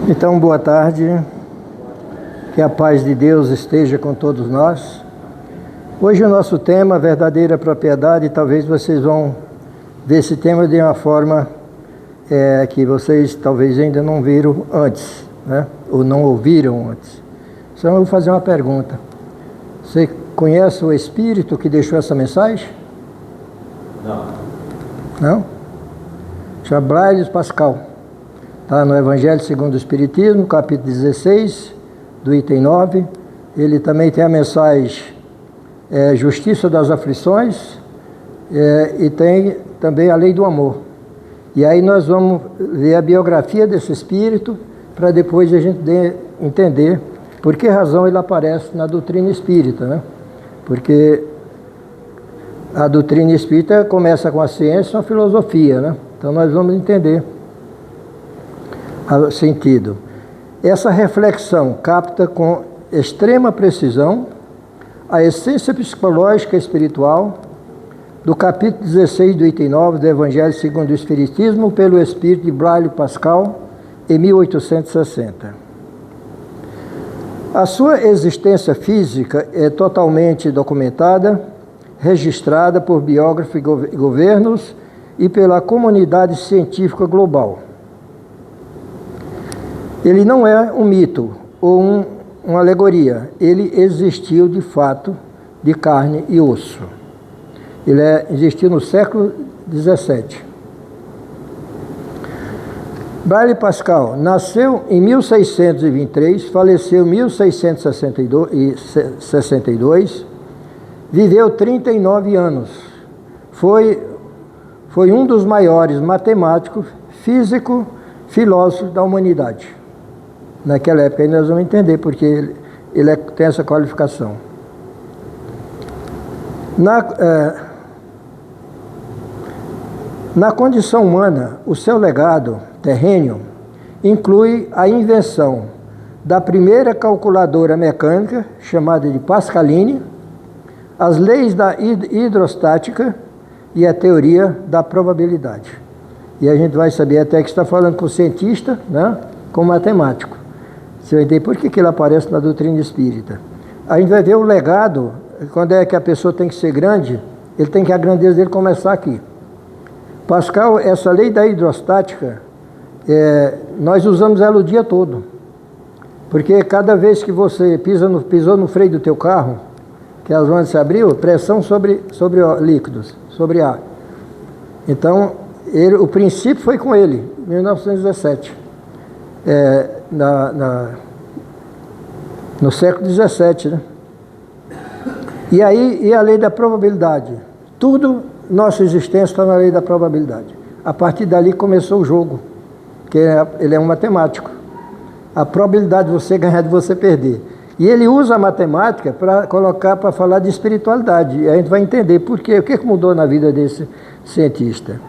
Então, boa tarde, que a paz de Deus esteja com todos nós. Hoje o nosso tema, verdadeira propriedade, talvez vocês vão ver esse tema de uma forma que vocês talvez ainda não viram antes, né? Ou não ouviram antes. Então eu vou fazer uma pergunta. Você conhece o Espírito que deixou essa mensagem? Não. Não? Chama Blaise Pascal. Está no Evangelho segundo o Espiritismo, capítulo 16, do item 9. Ele também tem a mensagem Justiça das Aflições e tem também a Lei do Amor. E aí nós vamos ver a biografia desse Espírito para depois a gente entender por que razão ele aparece na doutrina espírita, né? Porque a doutrina espírita começa com a ciência e a filosofia, né? Então nós vamos entender o sentido. Essa reflexão capta com extrema precisão a essência psicológica e espiritual do capítulo 16 do item 9 do Evangelho segundo o Espiritismo pelo Espírito de Blaise Pascal em 1860. A sua existência física é totalmente documentada, registrada por biógrafos e governos e pela comunidade científica global. Ele não é um mito ou uma alegoria, ele existiu de fato, de carne e osso. Ele existiu no século XVII. Blaise Pascal nasceu em 1623, faleceu em 1662, viveu 39 anos. Foi um dos maiores matemáticos, físico, filósofos da humanidade. Naquela época aí nós vamos entender porque ele tem essa qualificação. Na condição humana, o seu legado terreno inclui a invenção da primeira calculadora mecânica, chamada de Pascaline, as leis da hidrostática e a teoria da probabilidade. E a gente vai saber até que está falando com cientista, né, com matemático. Você vai entender por que ele aparece na doutrina espírita. A gente vai ver o legado, quando é que a pessoa tem que ser grande, ele tem que a grandeza dele começar aqui. Pascal, essa lei da hidrostática, nós usamos ela o dia todo. Porque cada vez que você pisou no freio do teu carro, que as ondas se abriu, pressão sobre líquidos, sobre ar. Então, o princípio foi com ele, em 1917. No século XVII, né? E aí, a lei da probabilidade. Tudo, nossa existência está na lei da probabilidade. A partir dali começou o jogo, que ele é um matemático. A probabilidade de você ganhar, de você perder. E ele usa a matemática para falar de espiritualidade. E a gente vai entender por quê, o que mudou na vida desse cientista.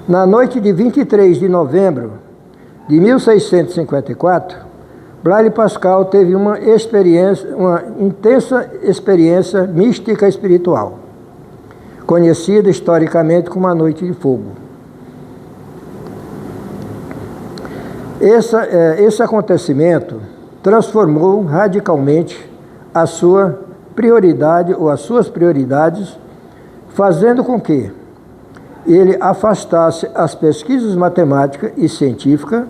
Na noite de 23 de novembro de 1654, Blaise Pascal teve uma intensa experiência mística espiritual, conhecida historicamente como a Noite de Fogo. Esse acontecimento transformou radicalmente a sua prioridade ou as suas prioridades, fazendo com que ele afastasse as pesquisas matemáticas e científicas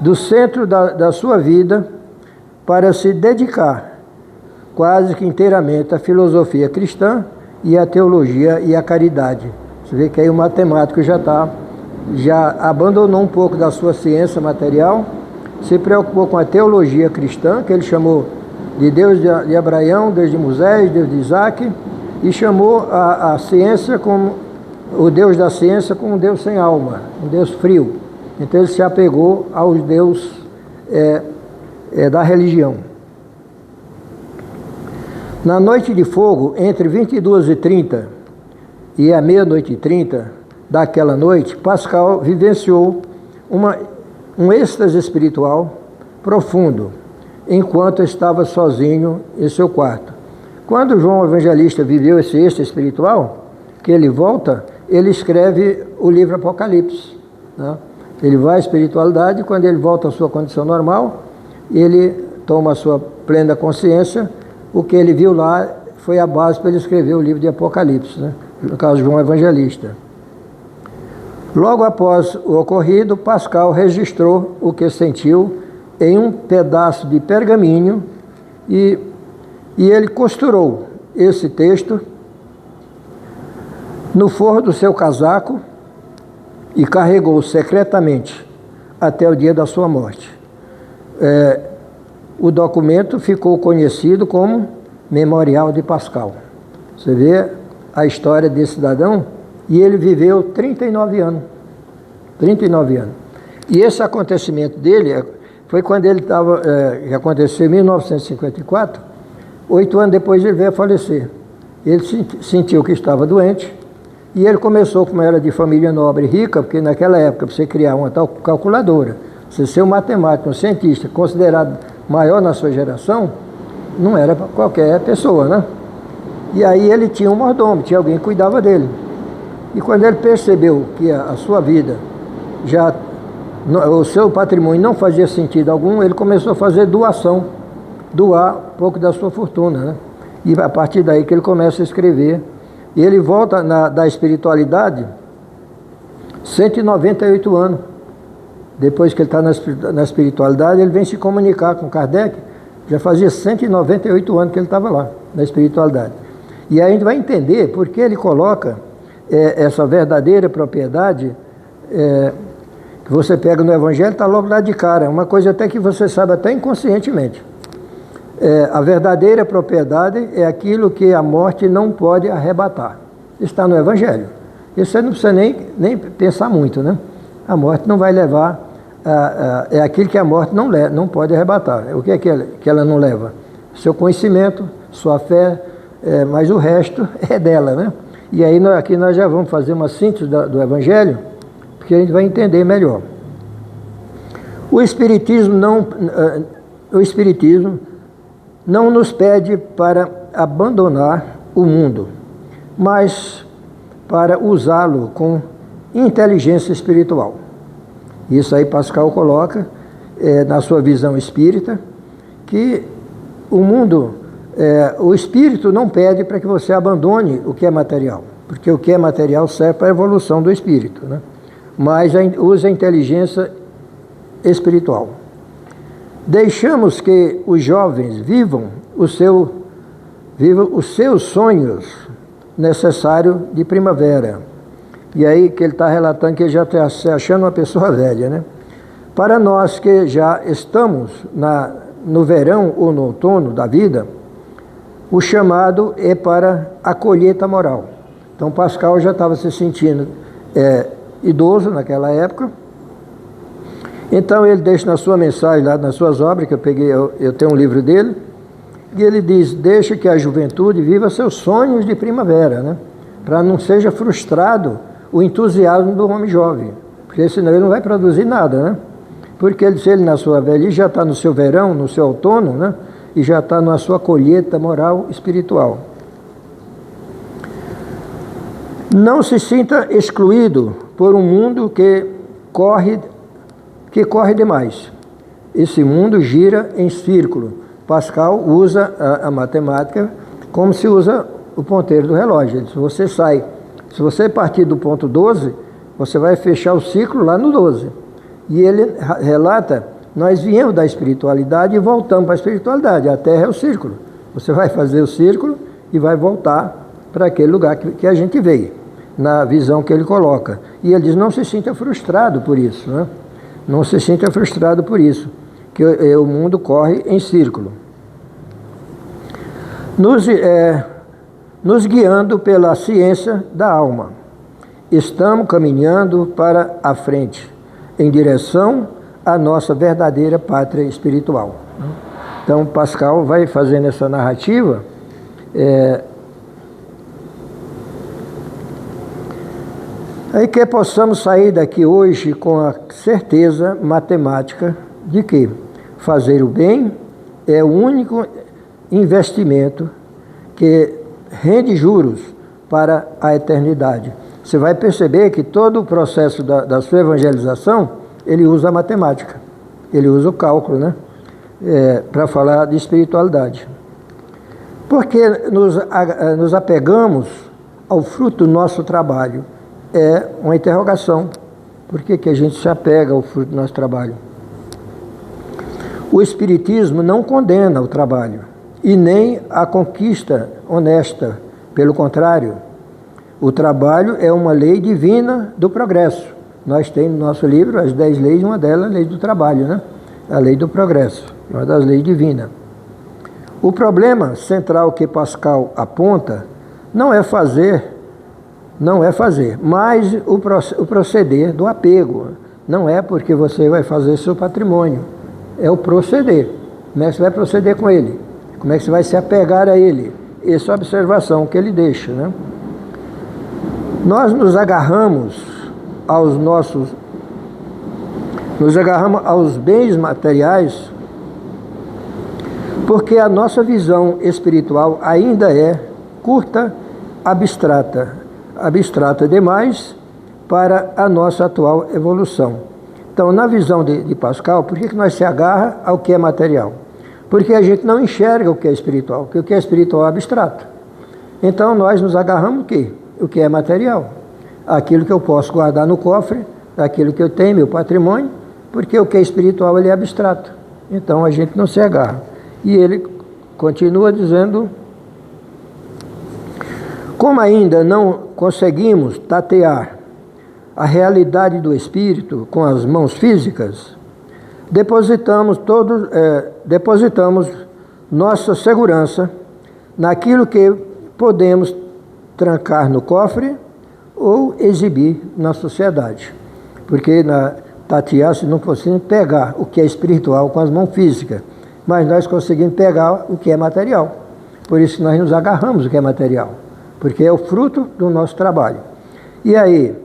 do centro da sua vida para se dedicar quase que inteiramente à filosofia cristã e à teologia e à caridade. Você vê que aí o matemático já abandonou um pouco da sua ciência material, se preocupou com a teologia cristã, que ele chamou de Deus de Abraão, Deus de Moisés, Deus de Isaac, e chamou a ciência como o Deus da ciência como um Deus sem alma, um Deus frio. Então ele se apegou aos deuses da religião. Na noite de fogo, entre 22h30 e a meia-noite e 30 daquela noite, Pascal vivenciou um êxtase espiritual profundo, enquanto estava sozinho em seu quarto. Quando João Evangelista viveu esse êxtase espiritual, que ele volta, ele escreve o livro Apocalipse, né? Ele vai à espiritualidade, e quando ele volta à sua condição normal, ele toma a sua plena consciência. O que ele viu lá foi a base para ele escrever o livro de Apocalipse, né? No caso de João Evangelista. Logo após o ocorrido, Pascal registrou o que sentiu em um pedaço de pergaminho e ele costurou esse texto no forro do seu casaco e carregou secretamente até o dia da sua morte. O documento ficou conhecido como Memorial de Pascal. Você vê a história desse cidadão, e ele viveu 39 anos. 39 anos. E esse acontecimento dele foi quando ele estava, que aconteceu em 1954, 8 anos depois ele veio a falecer. Ele sentiu que estava doente, e ele começou, como era de família nobre e rica, porque naquela época, para você criar uma tal calculadora, você ser um matemático, um cientista, considerado maior na sua geração, não era para qualquer pessoa, né? E aí ele tinha um mordomo, tinha alguém que cuidava dele. E quando ele percebeu que a sua vida, o seu patrimônio não fazia sentido algum, ele começou a fazer doação, doar um pouco da sua fortuna, né? E a partir daí que ele começa a escrever. E ele volta da espiritualidade 198 anos. Depois que ele está na espiritualidade, ele vem se comunicar com Kardec. Já fazia 198 anos que ele estava lá, na espiritualidade. E aí a gente vai entender por que ele coloca essa verdadeira propriedade que você pega no Evangelho, está logo lá de cara. Uma coisa até que você sabe até inconscientemente. A verdadeira propriedade é aquilo que a morte não pode arrebatar. Está no Evangelho. Isso você não precisa nem pensar muito, né? A morte não vai levar, é aquilo que a morte não pode arrebatar. O que é que ela não leva? Seu conhecimento, sua fé, mas o resto é dela, né? E aí aqui nós já vamos fazer uma síntese do Evangelho, porque a gente vai entender melhor. O Espiritismo não nos pede para abandonar o mundo, mas para usá-lo com inteligência espiritual. Isso aí Pascal coloca na sua visão espírita, que o mundo, o espírito não pede para que você abandone o que é material, porque o que é material serve para a evolução do espírito, né? Mas usa a inteligência espiritual. Deixamos que os jovens vivam os seus sonhos necessários de primavera. E aí que ele está relatando que ele já está se achando uma pessoa velha, né? Para nós que já estamos no verão ou no outono da vida, o chamado é para a colheita moral. Então Pascal já estava se sentindo idoso naquela época. Então ele deixa na sua mensagem, lá nas suas obras, que eu tenho um livro dele, e ele diz: deixa que a juventude viva seus sonhos de primavera, né? Para não seja frustrado o entusiasmo do homem jovem, porque senão ele não vai produzir nada, né? Porque se ele na sua velhice já está no seu verão, no seu outono, né? E já está na sua colheita moral espiritual. Não se sinta excluído por um mundo que corre demais. Esse mundo gira em círculo. Pascal usa a matemática como se usa o ponteiro do relógio. Se você partir do ponto 12, você vai fechar o ciclo lá no 12. E ele relata: nós viemos da espiritualidade e voltamos para a espiritualidade. A Terra é o círculo. Você vai fazer o círculo e vai voltar para aquele lugar que a gente veio, na visão que ele coloca. E ele diz: não se sinta frustrado por isso, né? Não se sinta frustrado por isso, que o mundo corre em círculo. Nos guiando pela ciência da alma, estamos caminhando para a frente, em direção à nossa verdadeira pátria espiritual. Então Pascal vai fazendo essa narrativa aí que possamos sair daqui hoje com a certeza matemática de que fazer o bem é o único investimento que rende juros para a eternidade. Você vai perceber que todo o processo da sua evangelização ele usa a matemática, ele usa o cálculo, né? Para falar de espiritualidade. Porque nos apegamos ao fruto do nosso trabalho? É uma interrogação. Por que a gente se apega ao fruto do nosso trabalho? O Espiritismo não condena o trabalho e nem a conquista honesta. Pelo contrário, o trabalho é uma lei divina do progresso. Nós temos no nosso livro as 10 leis, uma delas é a lei do trabalho, né? A lei do progresso, uma das leis divinas. O problema central que Pascal aponta não é fazer, mas o proceder do apego. Não é porque você vai fazer seu patrimônio, é o proceder. Como é que você vai proceder com ele? Como é que você vai se apegar a ele? Essa é a observação que ele deixa, né? Nós nos agarramos aos bens materiais porque a nossa visão espiritual ainda é curta, abstrata demais para a nossa atual evolução. Então, na visão de Pascal, por que nós se agarra ao que é material? Porque a gente não enxerga o que é espiritual, porque o que é espiritual é abstrato. Então, nós nos agarramos o quê? O que é material. Aquilo que eu posso guardar no cofre, aquilo que eu tenho, meu patrimônio, porque o que é espiritual ele é abstrato. Então, a gente não se agarra. E ele continua dizendo: como ainda não conseguimos tatear a realidade do espírito com as mãos físicas, depositamos nossa segurança naquilo que podemos trancar no cofre ou exibir na sociedade. Porque tatear, se não conseguimos pegar o que é espiritual com as mãos físicas, mas nós conseguimos pegar o que é material. Por isso que nós nos agarramos o que é material, porque é o fruto do nosso trabalho. E aí,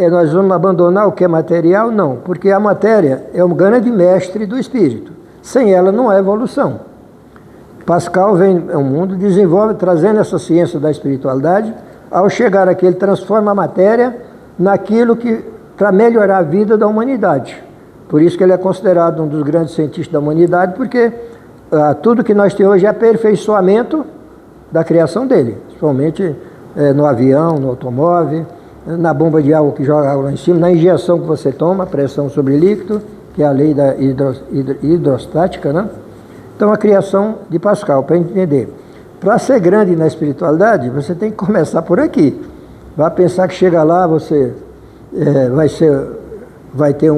nós vamos abandonar o que é material? Não, porque a matéria é um grande mestre do espírito. Sem ela não há evolução. Pascal vem ao mundo, desenvolve, trazendo essa ciência da espiritualidade. Ao chegar aqui, ele transforma a matéria naquilo que para melhorar a vida da humanidade. Por isso que ele é considerado um dos grandes cientistas da humanidade, porque tudo que nós temos hoje é aperfeiçoamento da criação dele, principalmente no avião, no automóvel, na bomba de água que joga água lá em cima, na injeção que você toma, pressão sobre líquido, que é a lei da hidrostática, né? Então, a criação de Pascal, para entender. Para ser grande na espiritualidade, você tem que começar por aqui. Vai pensar que chega lá, você vai ter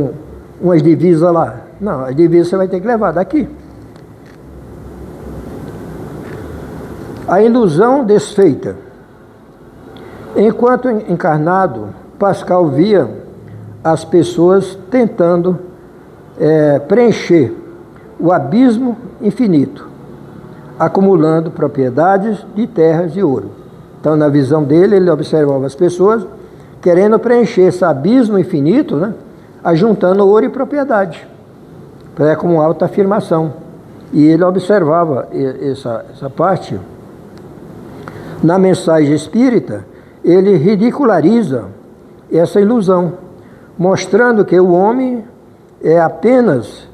umas divisas lá. Não, as divisas você vai ter que levar daqui. A ilusão desfeita. Enquanto encarnado, Pascal via as pessoas tentando preencher o abismo infinito, acumulando propriedades de terras e ouro. Então, na visão dele, ele observava as pessoas querendo preencher esse abismo infinito, né, ajuntando ouro e propriedade, como alta afirmação. E ele observava essa parte. Na mensagem espírita, ele ridiculariza essa ilusão, mostrando que o homem é apenas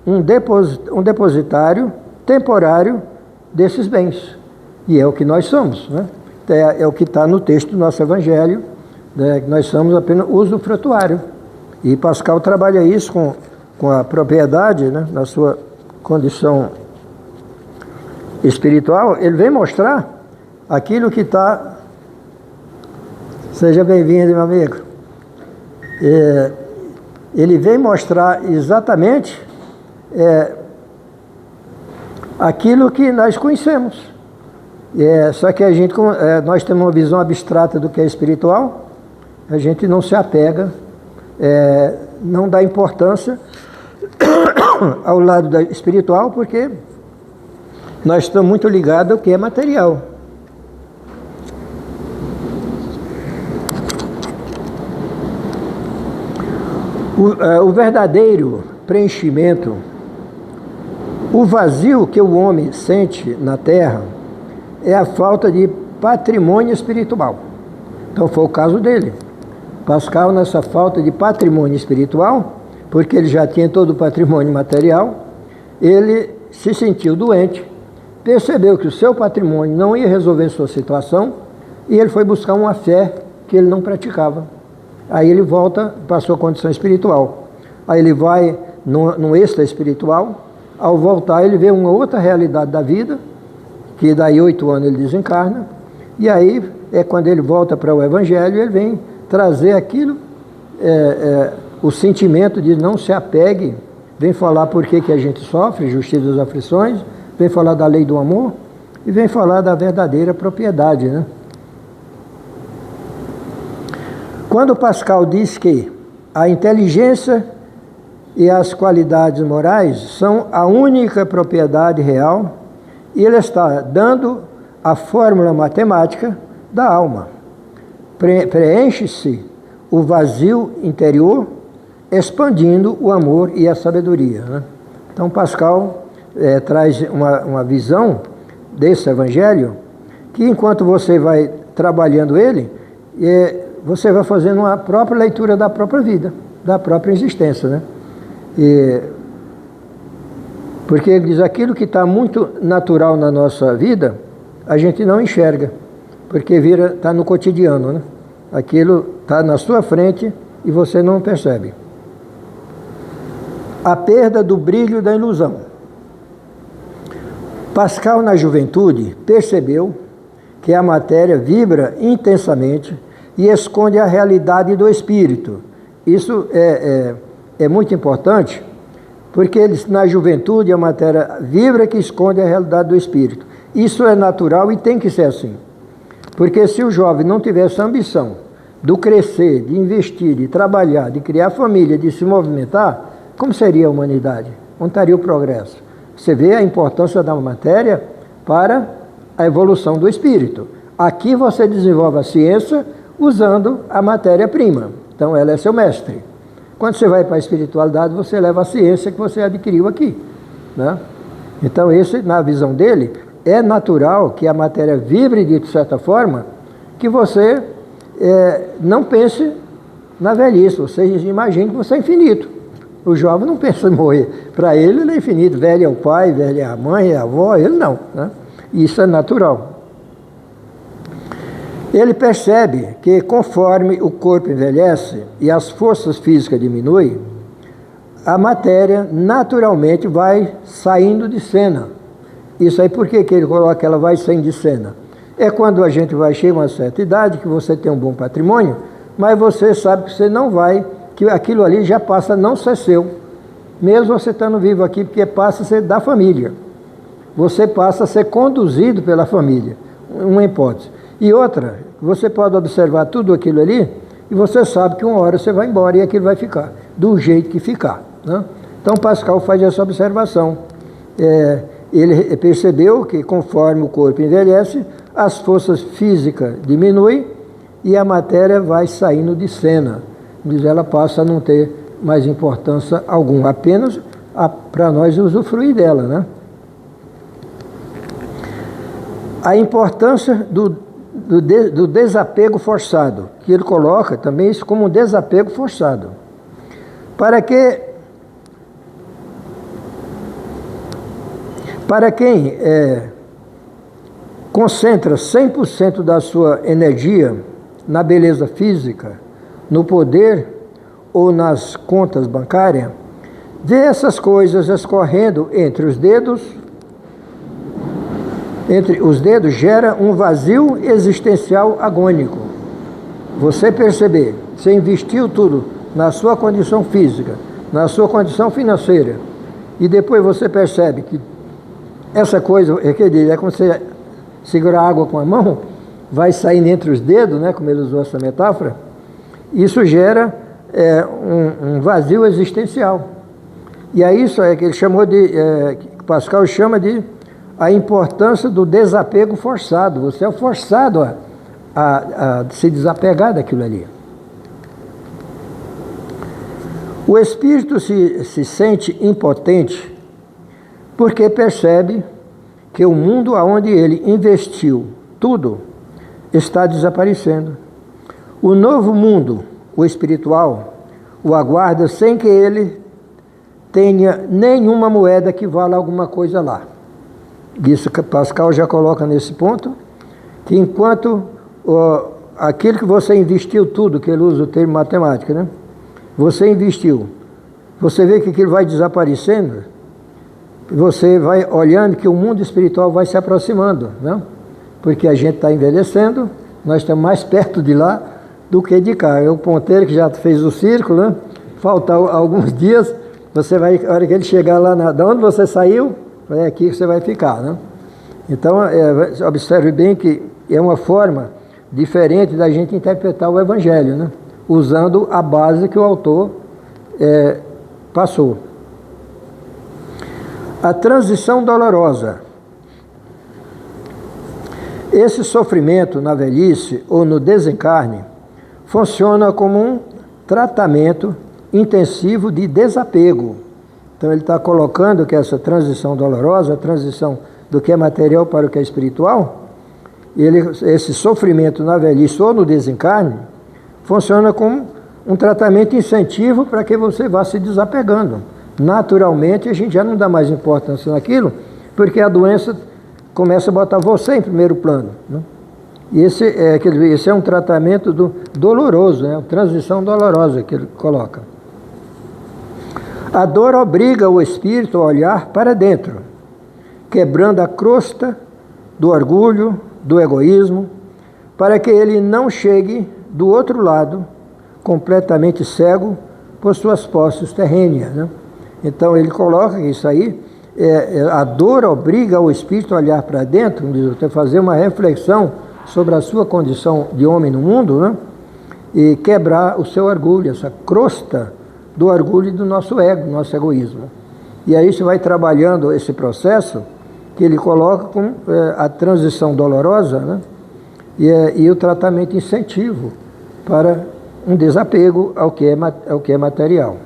um depositário temporário desses bens. E é o que nós somos, né? É o que está no texto do nosso Evangelho, né? Nós somos apenas usufrutuário. E Pascal trabalha isso com a propriedade, né? Na sua condição espiritual. Ele vem mostrar aquilo que está... Seja bem-vindo, meu amigo. Ele vem mostrar exatamente aquilo que nós conhecemos. Só que nós temos uma visão abstrata do que é espiritual, a gente não se apega, não dá importância ao lado espiritual, porque nós estamos muito ligados ao que é material. O verdadeiro preenchimento, o vazio que o homem sente na terra é a falta de patrimônio espiritual. Então foi o caso dele. Pascal, nessa falta de patrimônio espiritual, porque ele já tinha todo o patrimônio material, ele se sentiu doente, percebeu que o seu patrimônio não ia resolver sua situação, e ele foi buscar uma fé que ele não praticava. Aí ele volta para a sua condição espiritual. Aí ele vai no êxtase espiritual. Ao voltar, ele vê uma outra realidade da vida, que daí 8 anos ele desencarna, e aí é quando ele volta para o Evangelho, ele vem trazer aquilo, o sentimento de não se apegue, vem falar por que a gente sofre, justiça das aflições, vem falar da lei do amor, e vem falar da verdadeira propriedade, né? Quando Pascal diz que a inteligência e as qualidades morais são a única propriedade real, ele está dando a fórmula matemática da alma. Preenche-se o vazio interior, expandindo o amor e a sabedoria, né? Então Pascal traz uma visão desse evangelho, que enquanto você vai trabalhando ele, você vai fazendo uma própria leitura da própria vida, da própria existência, né? Porque ele diz, aquilo que está muito natural na nossa vida, a gente não enxerga, porque está no cotidiano, né? Aquilo está na sua frente e você não percebe. A perda do brilho da ilusão. Pascal, na juventude, percebeu que a matéria vibra intensamente e esconde a realidade do espírito. Isso é muito importante, porque na juventude a matéria vibra que esconde a realidade do espírito. Isso é natural e tem que ser assim. Porque se o jovem não tivesse a ambição do crescer, de investir, de trabalhar, de criar família, de se movimentar, como seria a humanidade? Onde estaria o progresso? Você vê a importância da matéria para a evolução do espírito. Aqui você desenvolve a ciência usando a matéria-prima. Então ela é seu mestre. Quando você vai para a espiritualidade, você leva a ciência que você adquiriu aqui, né? Então na visão dele, é natural que a matéria vibre de certa forma, que você não pense na velhice. Você imagina que você é infinito. O jovem não pensa em morrer. Para ele é infinito. Velho é o pai, velho é a mãe, é a avó, ele não, né? Isso é natural. Ele percebe que conforme o corpo envelhece e as forças físicas diminuem, a matéria naturalmente vai saindo de cena. Isso aí por que ele coloca que ela vai saindo de cena? É quando a gente vai chegar a uma certa idade, que você tem um bom patrimônio, mas você sabe que você não vai, que aquilo ali já passa a não ser seu, mesmo você estando vivo aqui, porque passa a ser da família. Você passa a ser conduzido pela família, uma hipótese. E outra, você pode observar tudo aquilo ali, e você sabe que uma hora você vai embora e aquilo vai ficar, do jeito que ficar, né? Então Pascal faz essa observação. Ele percebeu que conforme o corpo envelhece, as forças físicas diminuem e a matéria vai saindo de cena. Diz, ela passa a não ter mais importância alguma, apenas para nós usufruir dela, né? A importância do desapego forçado, que ele coloca também isso como um desapego forçado. Para quem concentra 100% da sua energia na beleza física, no poder ou nas contas bancárias, vê essas coisas escorrendo entre os dedos gera um vazio existencial agônico. Você perceber, você investiu tudo na sua condição física, na sua condição financeira, e depois você percebe que essa coisa, é como você segurar água com a mão, vai saindo entre os dedos, né, como ele usou essa metáfora, isso gera um vazio existencial. E é isso que ele chamou que Pascal chama de a importância do desapego forçado. Você é forçado a se desapegar daquilo ali. O espírito se sente impotente porque percebe que o mundo aonde ele investiu tudo está desaparecendo. O novo mundo, o espiritual, o aguarda sem que ele tenha nenhuma moeda que vala alguma coisa lá. Isso que Pascal já coloca nesse ponto, que enquanto aquilo que você investiu tudo, que ele usa o termo matemática, né? Você investiu, você vê que aquilo vai desaparecendo, você vai olhando que o mundo espiritual vai se aproximando, né? Porque a gente está envelhecendo, nós estamos mais perto de lá do que de cá. É o ponteiro que já fez o círculo, né? Faltar alguns dias, você vai, a hora que ele chegar lá, de onde você saiu, é aqui que você vai ficar, né? Então, observe bem que é uma forma diferente da gente interpretar o Evangelho, né? Usando a base que o autor passou. A transição dolorosa. Esse sofrimento na velhice ou no desencarne funciona como um tratamento intensivo de desapego. Então ele está colocando que essa transição dolorosa, a transição do que é material para o que é espiritual, esse sofrimento na velhice ou no desencarne, funciona como um tratamento incentivo para que você vá se desapegando. Naturalmente a gente já não dá mais importância naquilo, porque a doença começa a botar você em primeiro plano, né? E esse é um tratamento doloroso, né? Transição dolorosa que ele coloca. A dor obriga o espírito a olhar para dentro, quebrando a crosta do orgulho, do egoísmo, para que ele não chegue do outro lado completamente cego por suas posses terrêneas, né? Então ele coloca que isso aí, a dor obriga o espírito a olhar para dentro, fazer uma reflexão sobre a sua condição de homem no mundo, né? E quebrar o seu orgulho, essa crosta do orgulho e do nosso ego, do nosso egoísmo. E aí você vai trabalhando esse processo que ele coloca com a transição dolorosa, né? E o tratamento incentivo para um desapego ao que é material.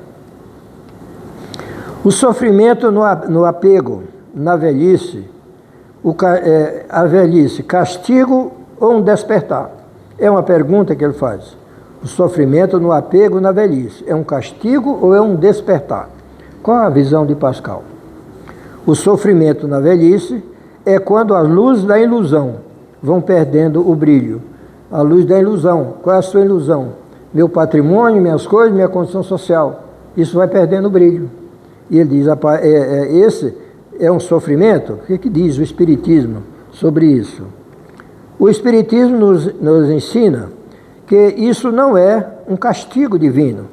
O sofrimento no apego, na velhice, a velhice, castigo ou um despertar? É uma pergunta que ele faz. O sofrimento no apego na velhice, é um castigo ou é um despertar? Qual a visão de Pascal? O sofrimento na velhice é quando as luzes da ilusão vão perdendo o brilho. A luz da ilusão, qual é a sua ilusão? Meu patrimônio, minhas coisas, minha condição social. Isso vai perdendo o brilho. E ele diz, esse é um sofrimento? O que diz o Espiritismo sobre isso? O Espiritismo nos ensina que isso não é um castigo divino,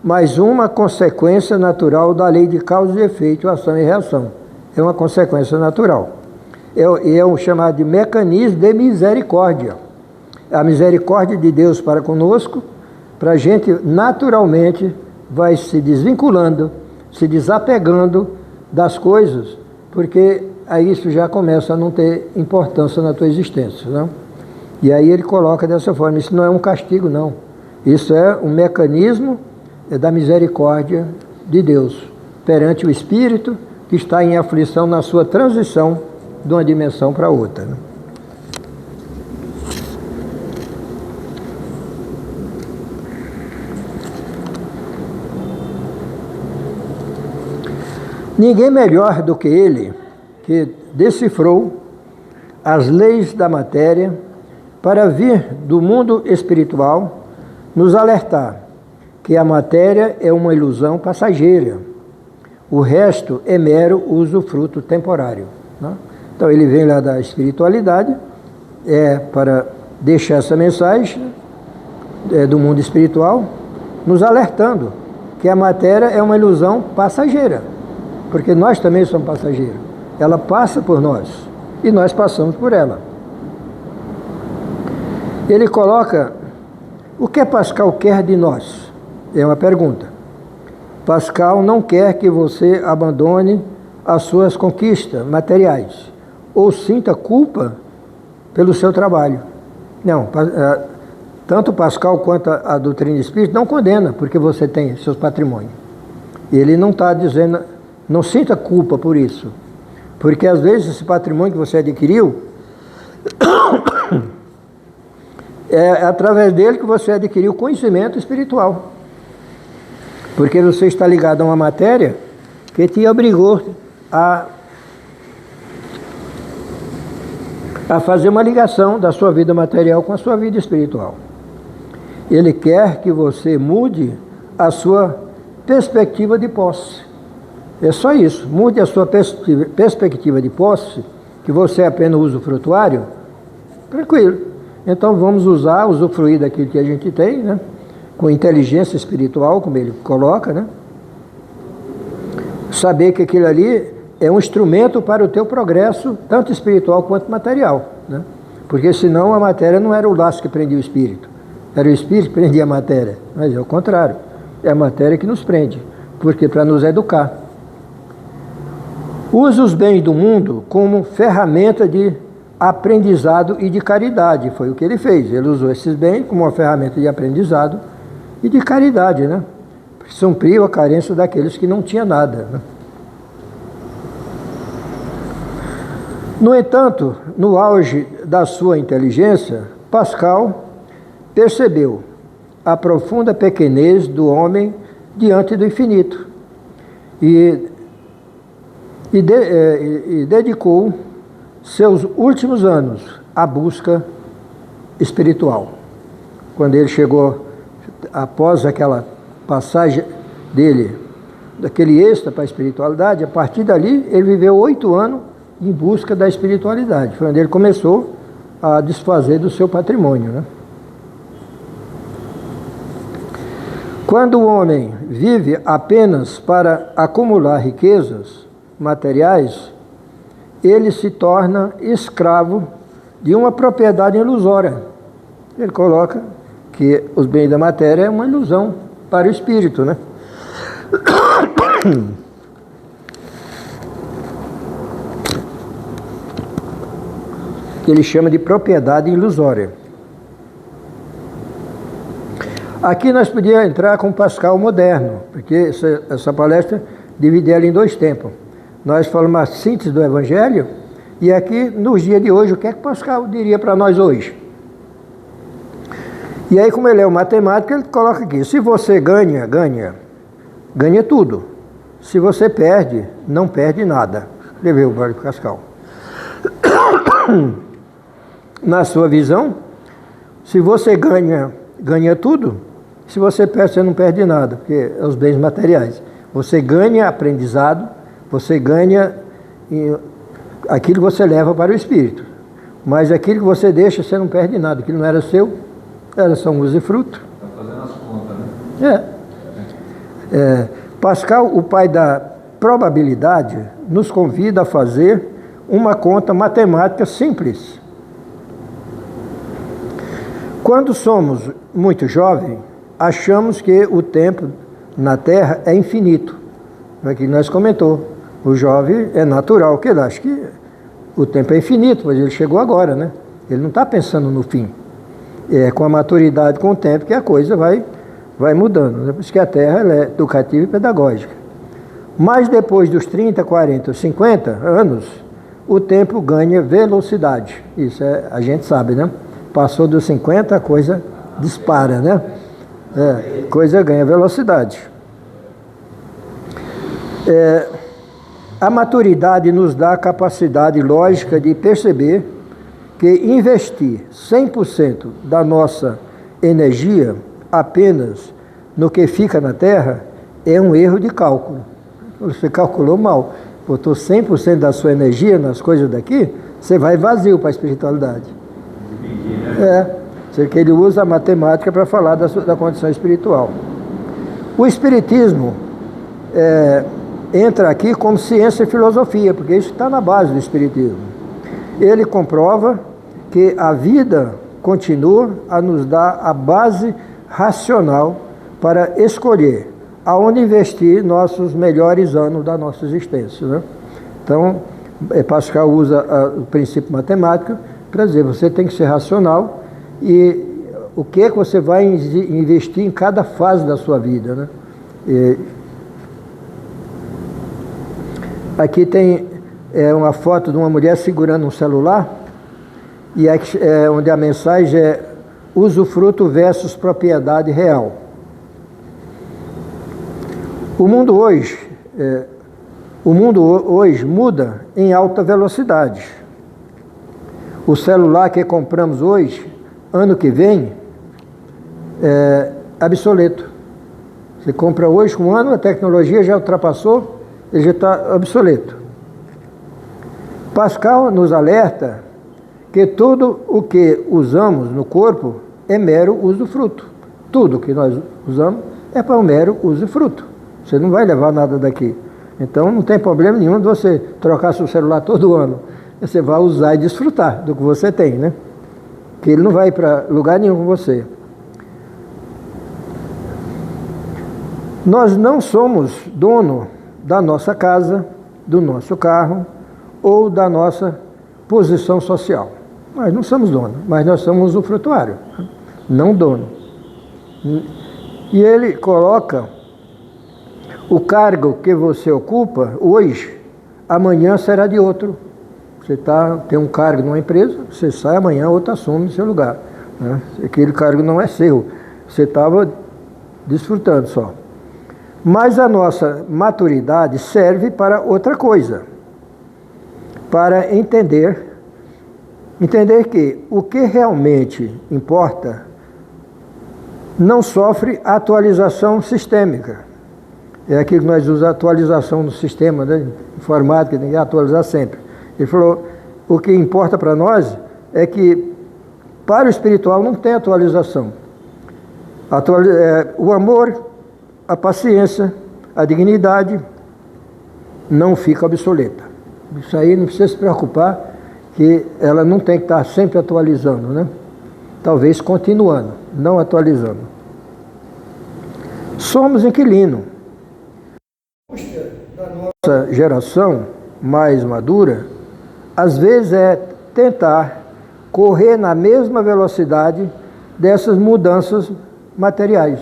mas uma consequência natural da lei de causa e efeito, ação e reação. É uma consequência natural. É o chamado de mecanismo de misericórdia. A misericórdia de Deus para conosco, para a gente naturalmente vai se desvinculando, se desapegando das coisas, porque aí isso já começa a não ter importância na tua existência, não? E aí ele coloca dessa forma, isso não é um castigo, não. Isso é um mecanismo da misericórdia de Deus perante o espírito que está em aflição na sua transição de uma dimensão para outra, né? Ninguém melhor do que ele, que decifrou as leis da matéria para vir do mundo espiritual nos alertar que a matéria é uma ilusão passageira, o resto é mero usufruto temporário, né? Então ele vem lá da espiritualidade para deixar essa mensagem do mundo espiritual, nos alertando que a matéria é uma ilusão passageira, porque nós também somos passageiros. Ela passa por nós e nós passamos por ela. Ele coloca, o que Pascal quer de nós? É uma pergunta. Pascal não quer que você abandone as suas conquistas materiais ou sinta culpa pelo seu trabalho. Não, tanto Pascal quanto a doutrina espírita não condena porque você tem seus patrimônios. Ele não está dizendo, não sinta culpa por isso, porque às vezes esse patrimônio que você adquiriu é através dele que você adquiriu conhecimento espiritual, porque você está ligado a uma matéria que te obrigou a fazer uma ligação da sua vida material com a sua vida espiritual. Ele quer que você mude a sua perspectiva de posse. É só isso. Mude a sua perspectiva de posse, que você é apenas usufrutuário, tranquilo. Então vamos usufruir daquilo que a gente tem, né? Com inteligência espiritual, como ele coloca, né? Saber que aquilo ali é um instrumento para o teu progresso, tanto espiritual quanto material, né? Porque senão a matéria não era o laço que prendia o espírito, era o espírito que prendia a matéria, mas é o contrário, é a matéria que nos prende, porque para nos educar. Use os bens do mundo como ferramenta de aprendizado e de caridade, foi o que ele fez, ele usou esses bens como uma ferramenta de aprendizado e de caridade, né? Supriu a carência daqueles que não tinham nada, né? No entanto, no auge da sua inteligência, Pascal percebeu a profunda pequenez do homem diante do infinito e dedicou seus últimos anos à busca espiritual. Quando ele chegou, após aquela passagem dele, daquele êxtase para a espiritualidade, a partir dali ele viveu 8 anos em busca da espiritualidade. Foi onde ele começou a desfazer do seu patrimônio, né? Quando o homem vive apenas para acumular riquezas materiais, ele se torna escravo de uma propriedade ilusória. Ele coloca que os bens da matéria é uma ilusão para o espírito, né? Ele chama de propriedade ilusória. Aqui nós podíamos entrar com Pascal moderno, porque essa palestra divide ela em 2 tempos. Nós falamos a síntese do Evangelho, e aqui, nos dias de hoje, o que é que Pascal diria para nós hoje? E aí, como ele é um matemático, ele coloca aqui, se você ganha tudo. Se você perde, não perde nada. Escreveu o Pascal. Na sua visão, se você ganha tudo, se você perde, você não perde nada, porque é os bens materiais. Você ganha aprendizado, você ganha aquilo que você leva para o espírito. Mas aquilo que você deixa, você não perde nada. Aquilo não era seu, era só um usufruto. Está fazendo as contas, né? Pascal, o pai da probabilidade, nos convida a fazer uma conta matemática simples. Quando somos muito jovens, achamos que o tempo na Terra é infinito. Aqui nós comentou, o jovem é natural, que ele acha que o tempo é infinito, mas ele chegou agora, né? Ele não está pensando no fim. É com a maturidade, com o tempo, que a coisa vai mudando. Né? Por isso que a Terra ela é educativa e pedagógica. Mas depois dos 30, 40, 50 anos, o tempo ganha velocidade. Isso a gente sabe, né? Passou dos 50, a coisa dispara, né? Coisa ganha velocidade. A maturidade nos dá a capacidade lógica de perceber que investir 100% da nossa energia apenas no que fica na Terra é um erro de cálculo. Você calculou mal. Botou 100% da sua energia nas coisas daqui, você vai vazio para a espiritualidade. Que ele usa a matemática para falar da condição espiritual. O espiritismo entra aqui como ciência e filosofia, porque isso está na base do espiritismo. Ele comprova que a vida continua a nos dar a base racional para escolher aonde investir nossos melhores anos da nossa existência, né? Então, Pascal usa o princípio matemático para dizer, você tem que ser racional e o que é que você vai investir em cada fase da sua vida, né? Aqui tem uma foto de uma mulher segurando um celular, e onde a mensagem é usufruto versus propriedade real. O mundo hoje O mundo hoje muda em alta velocidade. O celular que compramos hoje, ano que vem, é obsoleto. Você compra hoje, com um ano, a tecnologia já ultrapassou, ele já está obsoleto. Pascal nos alerta que tudo o que usamos no corpo é mero usufruto. Tudo que nós usamos é para um mero usufruto. Você não vai levar nada daqui. Então não tem problema nenhum de você trocar seu celular todo ano. Você vai usar e desfrutar do que você tem, né? Que ele não vai para lugar nenhum com você. Nós não somos dono da nossa casa, do nosso carro ou da nossa posição social. Nós não somos dono, mas nós somos usufrutuário, não dono. E ele coloca o cargo que você ocupa hoje, amanhã será de outro. Você tem um cargo numa empresa, você sai amanhã, outro assume no seu lugar, né? Aquele cargo não é seu, você estava desfrutando só. Mas a nossa maturidade serve para outra coisa, para entender que o que realmente importa não sofre atualização sistêmica. É aquilo que nós usamos, atualização no sistema, né? Informática, tem que atualizar sempre. Ele falou, o que importa para nós é que para o espiritual não tem atualização. O amor, a paciência, a dignidade não fica obsoleta. Isso aí não precisa se preocupar, que ela não tem que estar sempre atualizando, né? Talvez continuando, não atualizando. Somos inquilino. A angústia da nossa geração mais madura, às vezes é tentar correr na mesma velocidade dessas mudanças materiais.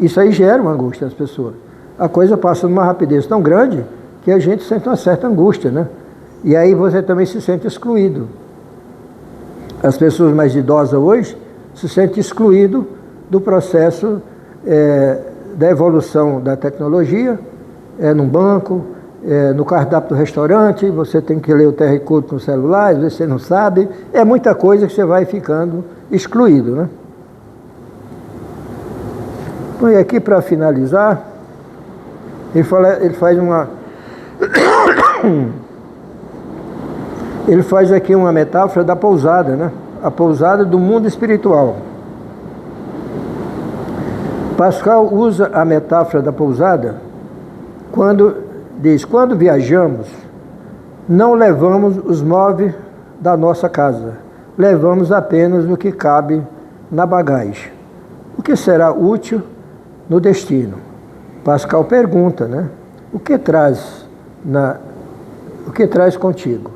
Isso aí gera uma angústia nas pessoas. A coisa passa numa rapidez tão grande que a gente sente uma certa angústia, né? E aí você também se sente excluído. As pessoas mais idosas hoje se sentem excluídas do processo da evolução da tecnologia, num banco, no cardápio do restaurante, você tem que ler o QR Code com o celular, às vezes você não sabe. É muita coisa que você vai ficando excluído, né? Bom, e aqui para finalizar, ele faz aqui uma metáfora da pousada, né? A pousada do mundo espiritual. Pascal usa a metáfora da pousada quando diz, quando viajamos, não levamos os móveis da nossa casa, levamos apenas o que cabe na bagagem. O que será útil no destino? Pascal pergunta, né? O que traz contigo?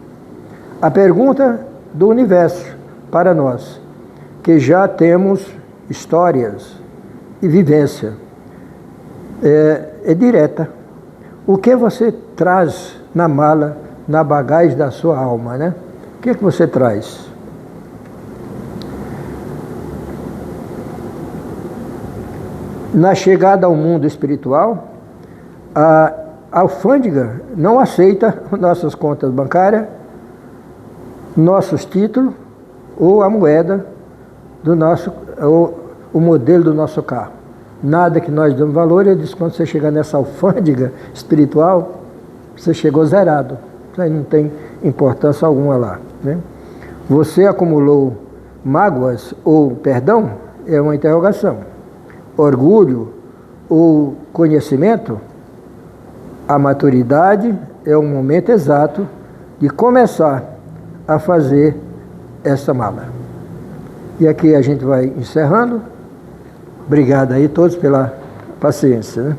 A pergunta do universo para nós, que já temos histórias e vivência, é direta. O que você traz na mala, na bagagem da sua alma, né? O que você traz? Na chegada ao mundo espiritual, a alfândega não aceita nossas contas bancárias, nossos títulos ou a moeda do ou o modelo do nosso carro. Nada que nós damos valor. Ele diz, quando você chegar nessa alfândega espiritual, você chegou zerado. Isso aí não tem importância alguma lá, né? Você acumulou mágoas ou perdão? É uma interrogação. Orgulho ou conhecimento? A maturidade é o momento exato de começar a fazer essa mala. E aqui a gente vai encerrando. Obrigado aí todos pela paciência, né?